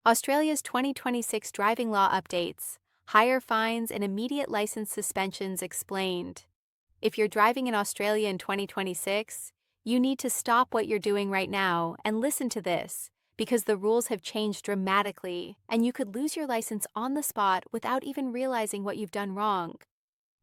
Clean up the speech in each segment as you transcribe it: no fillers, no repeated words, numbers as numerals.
Australia's 2026 driving law updates, higher fines and immediate license suspensions explained. If you're driving in Australia in 2026, you need to stop what you're doing right now and listen to this, because the rules have changed dramatically and you could lose your license on the spot without even realizing what you've done wrong.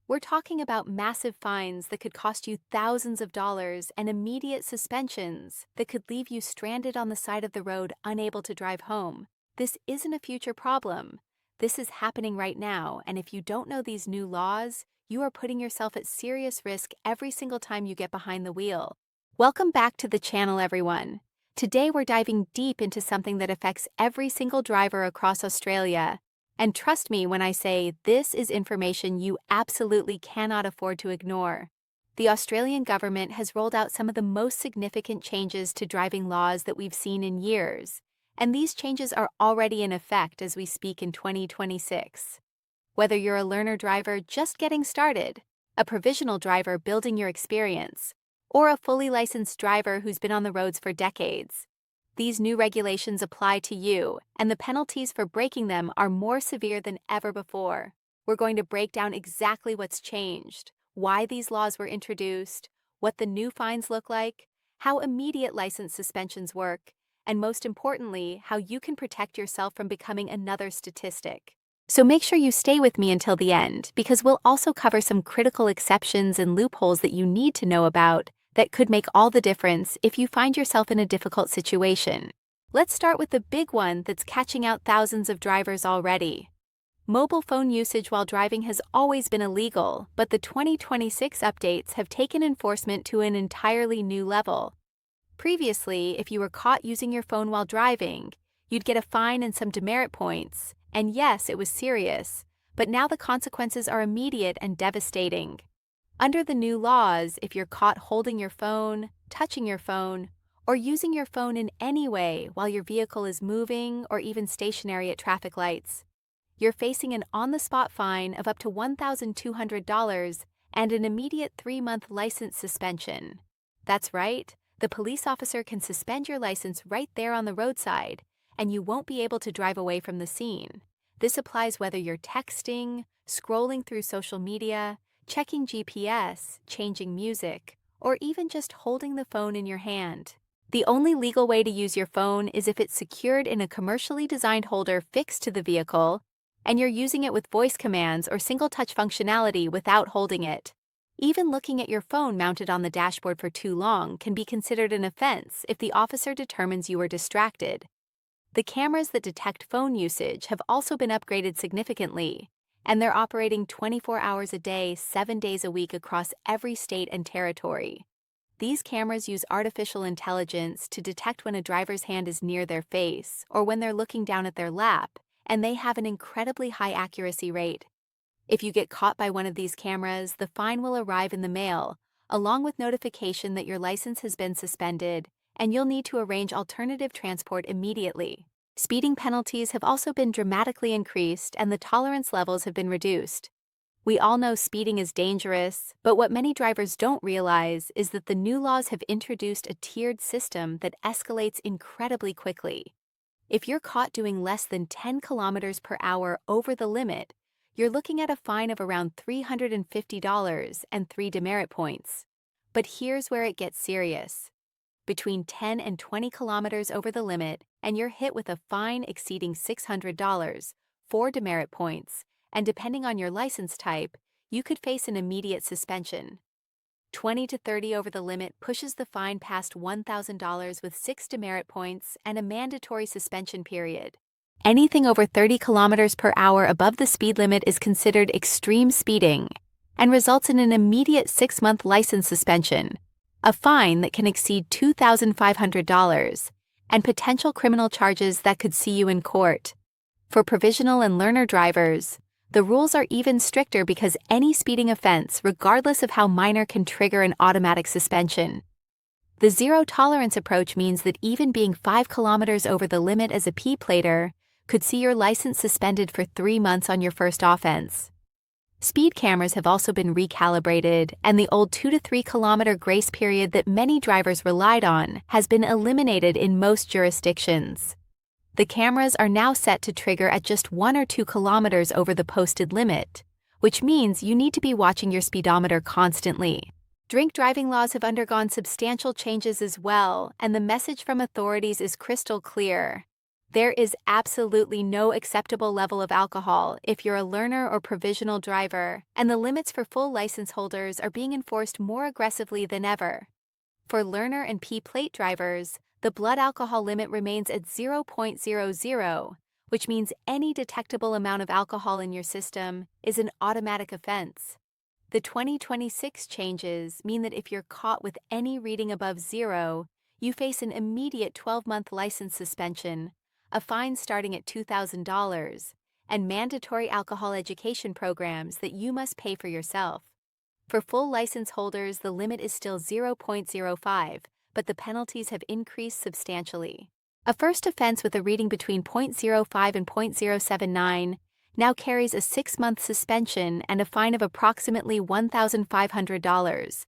We're talking about massive fines that could cost you thousands of dollars and immediate suspensions that could leave you stranded on the side of the road, unable to drive home. This isn't a future problem. This is happening right now, and if you don't know these new laws, you are putting yourself at serious risk every single time you get behind the wheel. Welcome back to the channel, everyone. Today we're diving deep into something that affects every single driver across Australia. And trust me when I say this is information you absolutely cannot afford to ignore. The Australian government has rolled out some of the most significant changes to driving laws that we've seen in years, and these changes are already in effect as we speak in 2026. Whether you're a learner driver just getting started, a provisional driver building your experience, or a fully licensed driver who's been on the roads for decades, these new regulations apply to you, and the penalties for breaking them are more severe than ever before. We're going to break down exactly what's changed, why these laws were introduced, what the new fines look like, how immediate license suspensions work, and most importantly, how you can protect yourself from becoming another statistic. So make sure you stay with me until the end, because we'll also cover some critical exceptions and loopholes that you need to know about that could make all the difference if you find yourself in a difficult situation. Let's start with the big one that's catching out thousands of drivers already. Mobile phone usage while driving has always been illegal, but the 2026 updates have taken enforcement to an entirely new level. Previously, if you were caught using your phone while driving, you'd get a fine and some demerit points, and yes, it was serious, but now the consequences are immediate and devastating. Under the new laws, if you're caught holding your phone, touching your phone, or using your phone in any way while your vehicle is moving or even stationary at traffic lights, you're facing an on-the-spot fine of up to $1,200 and an immediate 3-month license suspension. That's right, the police officer can suspend your license right there on the roadside, and you won't be able to drive away from the scene. This applies whether you're texting, scrolling through social media, checking GPS, changing music, or even just holding the phone in your hand. The only legal way to use your phone is if it's secured in a commercially designed holder fixed to the vehicle, and you're using it with voice commands or single-touch functionality without holding it. Even looking at your phone mounted on the dashboard for too long can be considered an offense if the officer determines you are distracted. The cameras that detect phone usage have also been upgraded significantly, and they're operating 24 hours a day, 7 days a week across every state and territory. These cameras use artificial intelligence to detect when a driver's hand is near their face or when they're looking down at their lap, and they have an incredibly high accuracy rate. If you get caught by one of these cameras, the fine will arrive in the mail, along with notification that your license has been suspended, and you'll need to arrange alternative transport immediately. Speeding penalties have also been dramatically increased and the tolerance levels have been reduced. We all know speeding is dangerous, but what many drivers don't realize is that the new laws have introduced a tiered system that escalates incredibly quickly. If you're caught doing less than 10 kilometers per hour over the limit, you're looking at a fine of around $350 and 3 demerit points. But here's where it gets serious. Between 10 and 20 kilometers over the limit, and you're hit with a fine exceeding $600, 4 demerit points, and depending on your license type, you could face an immediate suspension. 20 to 30 over the limit pushes the fine past $1,000 with 6 demerit points and a mandatory suspension period. Anything over 30 kilometers per hour above the speed limit is considered extreme speeding and results in an immediate 6-month license suspension, a fine that can exceed $2,500, and potential criminal charges that could see you in court. For provisional and learner drivers, the rules are even stricter because any speeding offense, regardless of how minor, can trigger an automatic suspension. The zero-tolerance approach means that even being 5 kilometers over the limit as a P-plater could see your license suspended for 3 months on your first offense. Speed cameras have also been recalibrated, and the old 2 to 3 kilometer grace period that many drivers relied on has been eliminated in most jurisdictions. The cameras are now set to trigger at just 1 or 2 kilometers over the posted limit, which means you need to be watching your speedometer constantly. Drink driving laws have undergone substantial changes as well, and the message from authorities is crystal clear. There is absolutely no acceptable level of alcohol if you're a learner or provisional driver, and the limits for full license holders are being enforced more aggressively than ever. For learner and P-plate drivers, the blood alcohol limit remains at 0.00, which means any detectable amount of alcohol in your system is an automatic offense. The 2026 changes mean that if you're caught with any reading above 0, you face an immediate 12-month license suspension, a fine starting at $2,000, and mandatory alcohol education programs that you must pay for yourself. For full license holders, the limit is still 0.05, but the penalties have increased substantially. A first offense with a reading between 0.05 and 0.079 now carries a 6-month suspension and a fine of approximately $1,500.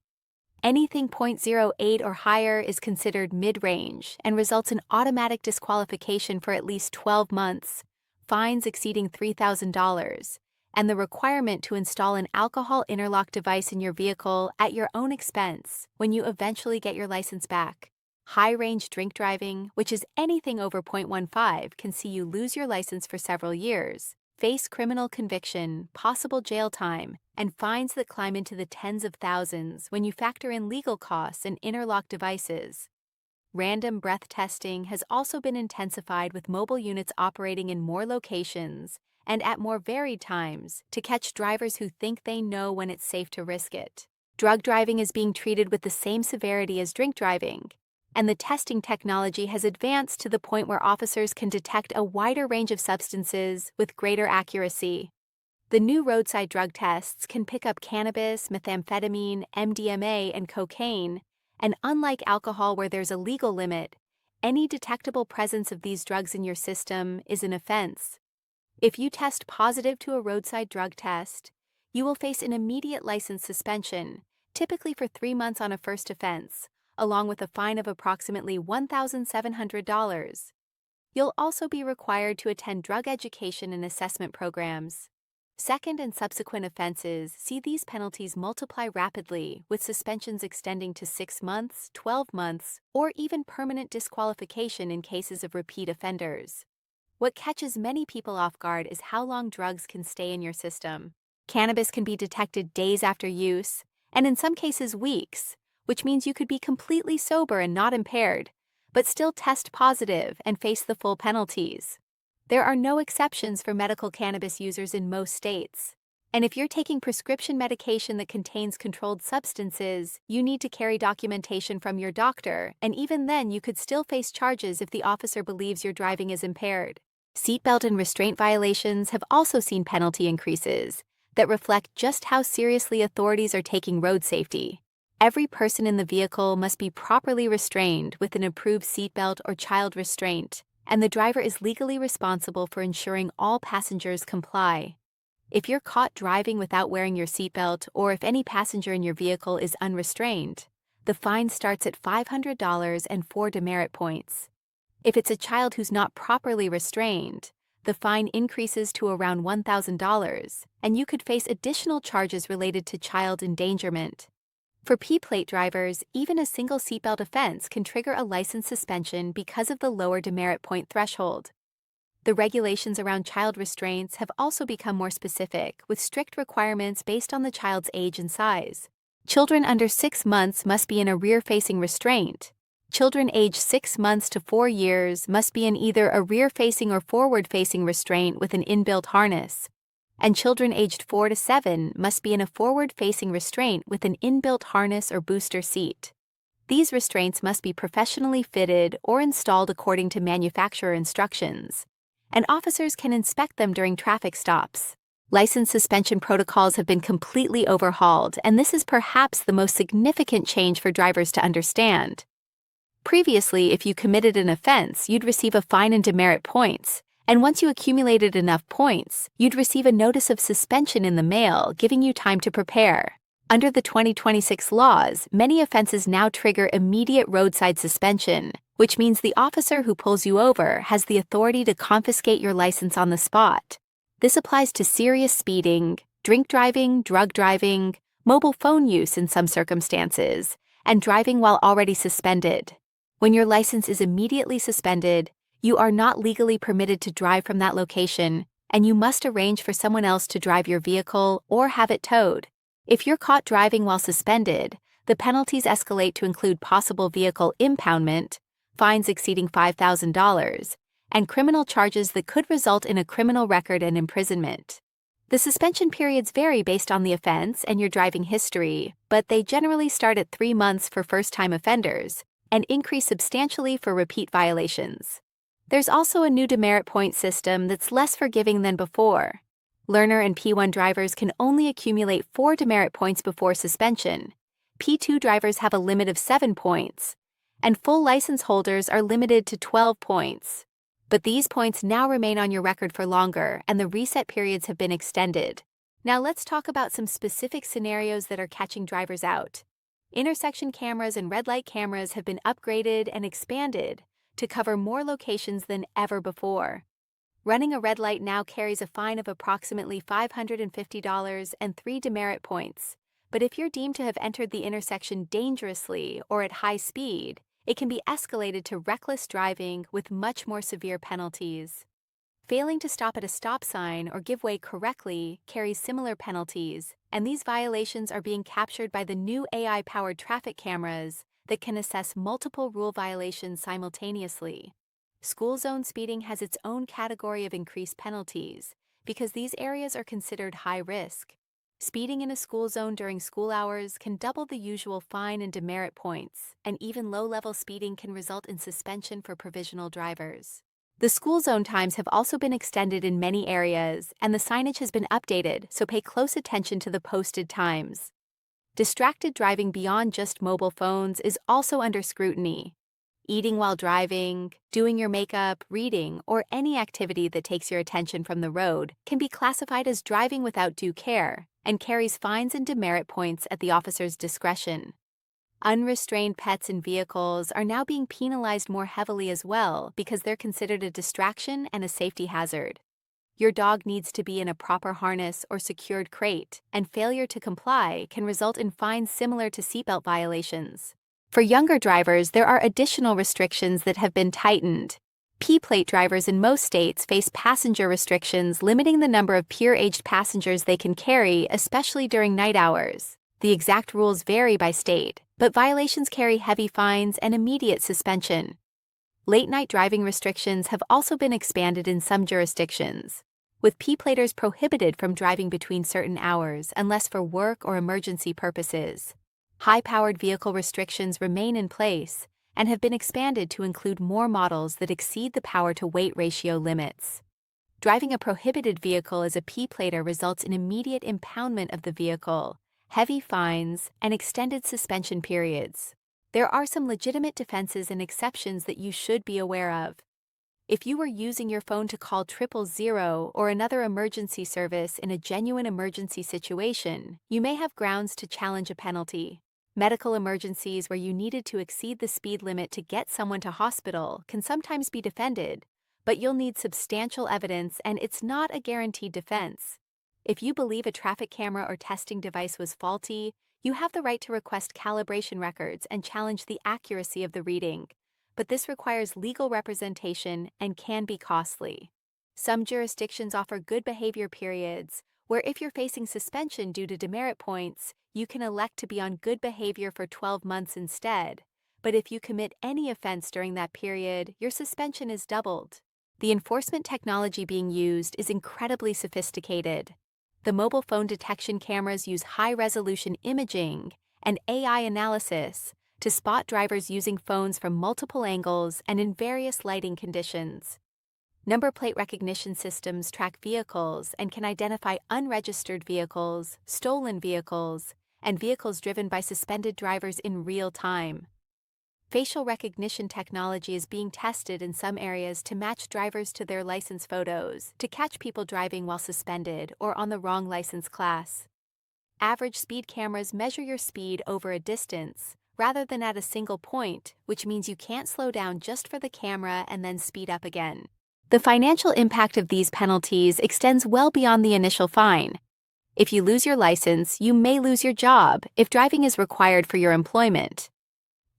Anything 0.08 or higher is considered mid-range and results in automatic disqualification for at least 12 months, fines exceeding $3,000, and the requirement to install an alcohol interlock device in your vehicle at your own expense when you eventually get your license back. High-range drink driving, which is anything over 0.15, can see you lose your license for several years, face criminal conviction, possible jail time, and fines that climb into the tens of thousands when you factor in legal costs and interlock devices. Random breath testing has also been intensified with mobile units operating in more locations and at more varied times to catch drivers who think they know when it's safe to risk it. Drug driving is being treated with the same severity as drink driving, and the testing technology has advanced to the point where officers can detect a wider range of substances with greater accuracy. The new roadside drug tests can pick up cannabis, methamphetamine, MDMA, and cocaine, and unlike alcohol where there's a legal limit, any detectable presence of these drugs in your system is an offense. If you test positive to a roadside drug test, you will face an immediate license suspension, typically for 3 months on a first offense, along with a fine of approximately $1,700. You'll also be required to attend drug education and assessment programs. Second and subsequent offenses see these penalties multiply rapidly, with suspensions extending to 6 months, 12 months, or even permanent disqualification in cases of repeat offenders. What catches many people off guard is how long drugs can stay in your system. Cannabis can be detected days after use, and in some cases weeks, which means you could be completely sober and not impaired, but still test positive and face the full penalties. There are no exceptions for medical cannabis users in most states, and if you're taking prescription medication that contains controlled substances, you need to carry documentation from your doctor, and even then you could still face charges if the officer believes your driving is impaired. Seatbelt and restraint violations have also seen penalty increases that reflect just how seriously authorities are taking road safety. Every person in the vehicle must be properly restrained with an approved seatbelt or child restraint, and the driver is legally responsible for ensuring all passengers comply. If you're caught driving without wearing your seatbelt, or if any passenger in your vehicle is unrestrained, the fine starts at $500 and 4 demerit points. If it's a child who's not properly restrained, the fine increases to around $1,000, and you could face additional charges related to child endangerment. For P-plate drivers, even a single seatbelt offense can trigger a license suspension because of the lower demerit point threshold. The regulations around child restraints have also become more specific, with strict requirements based on the child's age and size. Children under 6 months must be in a rear-facing restraint. Children aged 6 months to 4 years must be in either a rear-facing or forward-facing restraint with an inbuilt harness, and children aged 4 to 7 must be in a forward-facing restraint with an inbuilt harness or booster seat. These restraints must be professionally fitted or installed according to manufacturer instructions, and officers can inspect them during traffic stops. License suspension protocols have been completely overhauled, and this is perhaps the most significant change for drivers to understand. Previously, if you committed an offense, you'd receive a fine and demerit points, and once you accumulated enough points, you'd receive a notice of suspension in the mail, giving you time to prepare. Under the 2026 laws, many offenses now trigger immediate roadside suspension, which means the officer who pulls you over has the authority to confiscate your license on the spot. This applies to serious speeding, drink driving, drug driving, mobile phone use in some circumstances, and driving while already suspended. When your license is immediately suspended, you are not legally permitted to drive from that location, and you must arrange for someone else to drive your vehicle or have it towed. If you're caught driving while suspended, the penalties escalate to include possible vehicle impoundment, fines exceeding $5,000, and criminal charges that could result in a criminal record and imprisonment. The suspension periods vary based on the offense and your driving history, but they generally start at 3 months for first-time offenders and increase substantially for repeat violations. There's also a new demerit point system that's less forgiving than before. Learner and P1 drivers can only accumulate 4 demerit points before suspension. P2 drivers have a limit of 7 points, and full license holders are limited to 12 points. But these points now remain on your record for longer, and the reset periods have been extended. Now let's talk about some specific scenarios that are catching drivers out. Intersection cameras and red light cameras have been upgraded and expanded to cover more locations than ever before. Running a red light now carries a fine of approximately $550 and 3 demerit points. But if you're deemed to have entered the intersection dangerously or at high speed, it can be escalated to reckless driving with much more severe penalties. Failing to stop at a stop sign or give way correctly carries similar penalties, and these violations are being captured by the new AI-powered traffic cameras that can assess multiple rule violations simultaneously. School zone speeding has its own category of increased penalties because these areas are considered high risk. Speeding in a school zone during school hours can double the usual fine and demerit points, and even low-level speeding can result in suspension for provisional drivers. The school zone times have also been extended in many areas, and the signage has been updated, so pay close attention to the posted times. Distracted driving beyond just mobile phones is also under scrutiny. Eating while driving, doing your makeup, reading, or any activity that takes your attention from the road can be classified as driving without due care and carries fines and demerit points at the officer's discretion. Unrestrained pets in vehicles are now being penalized more heavily as well because they're considered a distraction and a safety hazard. Your dog needs to be in a proper harness or secured crate, and failure to comply can result in fines similar to seatbelt violations. For younger drivers, there are additional restrictions that have been tightened. P-plate drivers in most states face passenger restrictions limiting the number of peer-aged passengers they can carry, especially during night hours. The exact rules vary by state, but violations carry heavy fines and immediate suspension. Late-night driving restrictions have also been expanded in some jurisdictions, with P-platers prohibited from driving between certain hours unless for work or emergency purposes. High-powered vehicle restrictions remain in place and have been expanded to include more models that exceed the power-to-weight ratio limits. Driving a prohibited vehicle as a P-plater results in immediate impoundment of the vehicle, heavy fines, and extended suspension periods. There are some legitimate defenses and exceptions that you should be aware of. If you were using your phone to call 000 or another emergency service in a genuine emergency situation, you may have grounds to challenge a penalty. Medical emergencies where you needed to exceed the speed limit to get someone to hospital can sometimes be defended, but you'll need substantial evidence and it's not a guaranteed defense. If you believe a traffic camera or testing device was faulty, you have the right to request calibration records and challenge the accuracy of the reading, but this requires legal representation and can be costly. Some jurisdictions offer good behavior periods, where if you're facing suspension due to demerit points, you can elect to be on good behavior for 12 months instead. But if you commit any offense during that period, your suspension is doubled. The enforcement technology being used is incredibly sophisticated. The mobile phone detection cameras use high-resolution imaging and AI analysis to spot drivers using phones from multiple angles and in various lighting conditions. Number plate recognition systems track vehicles and can identify unregistered vehicles, stolen vehicles, and vehicles driven by suspended drivers in real time. Facial recognition technology is being tested in some areas to match drivers to their license photos to catch people driving while suspended or on the wrong license class. Average speed cameras measure your speed over a distance, rather than at a single point, which means you can't slow down just for the camera and then speed up again. The financial impact of these penalties extends well beyond the initial fine. If you lose your license, you may lose your job if driving is required for your employment.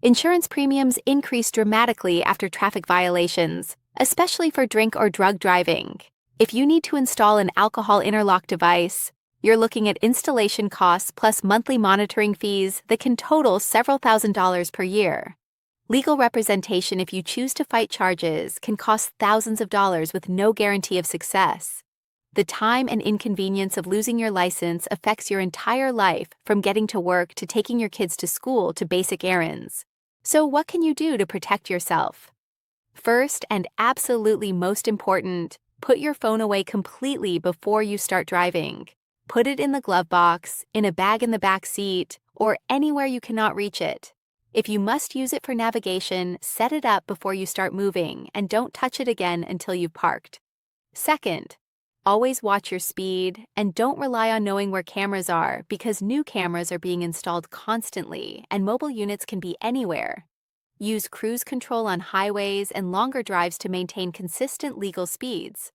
Insurance premiums increase dramatically after traffic violations, especially for drink or drug driving. If you need to install an alcohol interlock device, you're looking at installation costs plus monthly monitoring fees that can total several $1,000s per year. Legal representation, if you choose to fight charges, can cost thousands of dollars with no guarantee of success. The time and inconvenience of losing your license affects your entire life, from getting to work to taking your kids to school to basic errands. So what can you do to protect yourself? First, and absolutely most important, put your phone away completely before you start driving. Put it in the glove box, in a bag in the back seat, or anywhere you cannot reach it. If you must use it for navigation, set it up before you start moving and don't touch it again until you've parked. Second, always watch your speed and don't rely on knowing where cameras are, because new cameras are being installed constantly and mobile units can be anywhere. Use cruise control on highways and longer drives to maintain consistent legal speeds.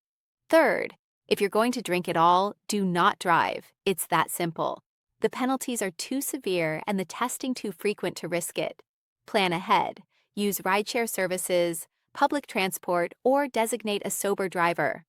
Third, if you're going to drink at all, do not drive. It's that simple. The penalties are too severe and the testing too frequent to risk it. Plan ahead. Use rideshare services, public transport, or designate a sober driver.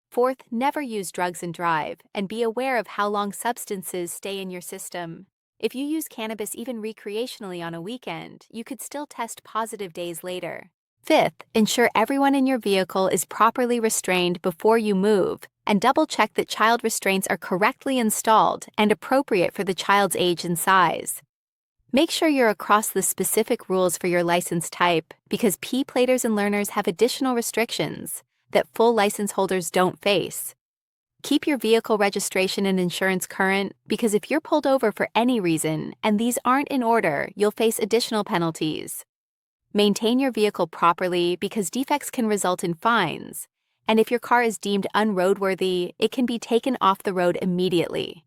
Fourth, never use drugs and drive, and be aware of how long substances stay in your system. If you use cannabis even recreationally on a weekend, you could still test positive days later. Fifth, ensure everyone in your vehicle is properly restrained before you move, and double-check that child restraints are correctly installed and appropriate for the child's age and size. Make sure you're across the specific rules for your license type, because P-platers and learners have additional restrictions that full license holders don't face. Keep your vehicle registration and insurance current, because if you're pulled over for any reason and these aren't in order, you'll face additional penalties. Maintain your vehicle properly, because defects can result in fines, and if your car is deemed unroadworthy, it can be taken off the road immediately.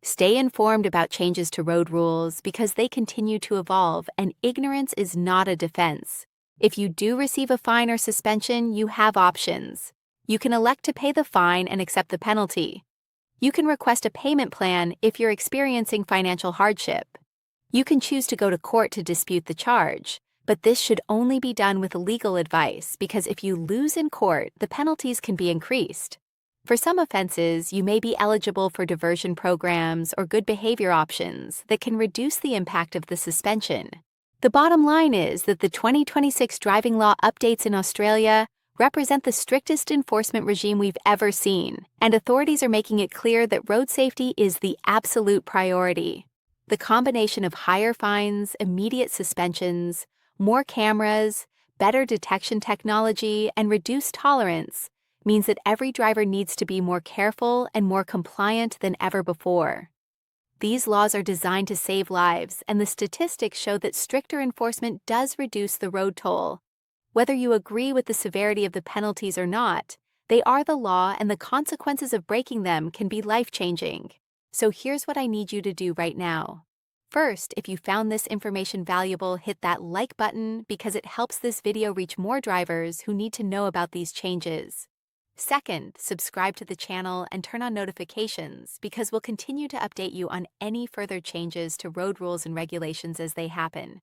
Stay informed about changes to road rules, because they continue to evolve and ignorance is not a defense. If you do receive a fine or suspension, you have options. You can elect to pay the fine and accept the penalty. You can request a payment plan if you're experiencing financial hardship. You can choose to go to court to dispute the charge, but this should only be done with legal advice, because if you lose in court, the penalties can be increased. For some offenses, you may be eligible for diversion programs or good behavior options that can reduce the impact of the suspension. The bottom line is that the 2026 driving law updates in Australia represent the strictest enforcement regime we've ever seen, and authorities are making it clear that road safety is the absolute priority. The combination of higher fines, immediate suspensions, more cameras, better detection technology, and reduced tolerance means that every driver needs to be more careful and more compliant than ever before. These laws are designed to save lives, and the statistics show that stricter enforcement does reduce the road toll. Whether you agree with the severity of the penalties or not, they are the law, and the consequences of breaking them can be life-changing. So here's what I need you to do right now. First, if you found this information valuable, hit that like button, because it helps this video reach more drivers who need to know about these changes. Second, subscribe to the channel and turn on notifications, because we'll continue to update you on any further changes to road rules and regulations as they happen.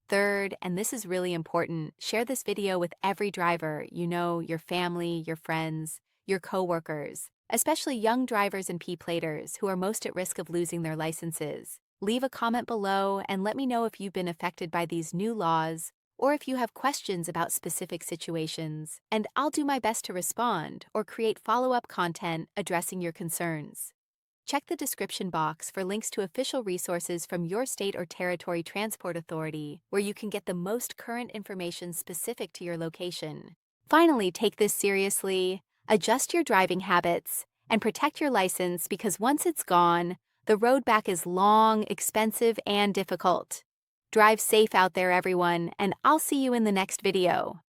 Third, and this is really important, share this video with every driver you know, your family, your friends, your coworkers, especially young drivers and P-platers who are most at risk of losing their licenses. Leave a comment below and let me know if you've been affected by these new laws, or if you have questions about specific situations, and I'll do my best to respond or create follow-up content addressing your concerns. Check the description box for links to official resources from your state or territory transport authority, where you can get the most current information specific to your location. Finally, take this seriously, adjust your driving habits, and protect your license, because once it's gone, the road back is long, expensive, and difficult. Drive safe out there, everyone, and I'll see you in the next video.